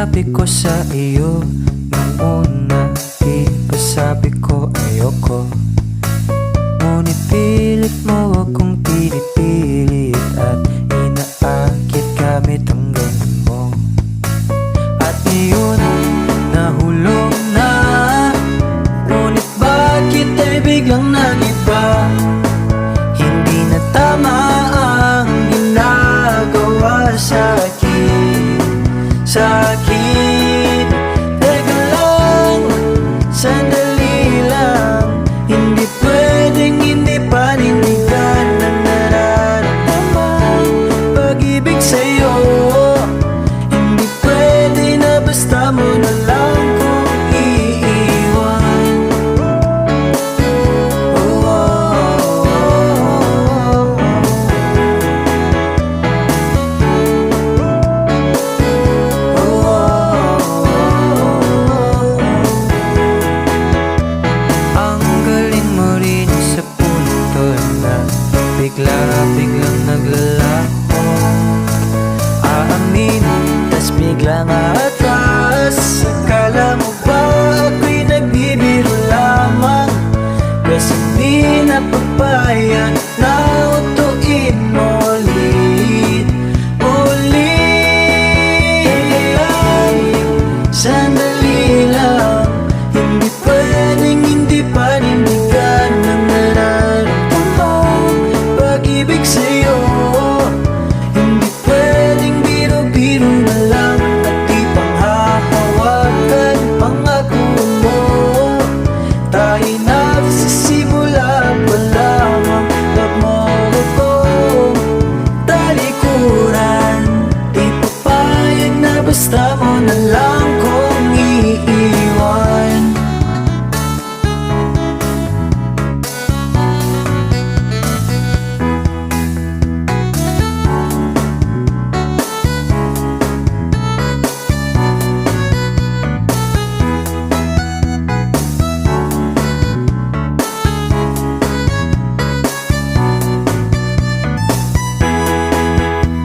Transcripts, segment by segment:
sinabi ko sa iyo nung una, di ba sabi ko ayoko? Ngunit pilit mo akong pinipilit at inaakit gamit ang ganun mo. At ngayon, nahulog na. Ngunit bakit ay biglang nag-iba? Hindi na tama ang ginagawa sa'kin, sa'kin. Teka lang, sandali lang. Hindi pwedeng hindi panindigan na nararamdaman pag-ibig sa'yo. Hindi pwede na basta mo na lang kong iiwan. Oh, oh, oh, oh. Ang galing mo rin sa punto na biglang naglalako. Aamin, tas biglang atras. Akala mo ba ako'y nagbibiro lamang? Kasi di napapayag na utuin mo ulit, ulit. Sandali lang, hindi pwedeng hindi panindigan ng nararamdaman pag-ibig sa'yo. Hindi pwedeng biro-biro na lang at di pang hahawakan. Pangako mo, tayo nagsisimula pa lamang. Love mo ako, talikuran. Di papayag na basta mo na lang kong iiwan.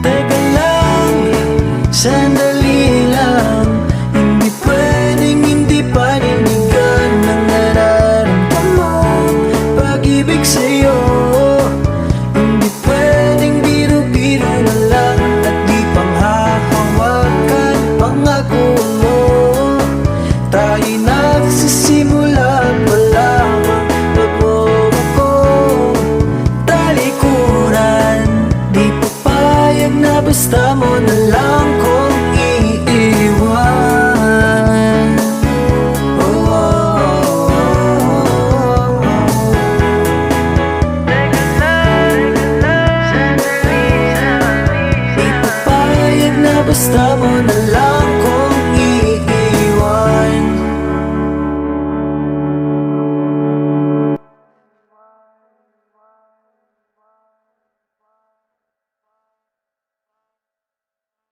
Teka lang, sandali lang. Hindi pwedeng hindi panindigan ng nararamdaman pag-ibig sa'yo. Hindi pwedeng biro-biro na lang at di pang hahawakan. Pangako mo, tayo nagsisimula pa lamang. Wag mo ako talikuran. Di papayag na basta mo na lang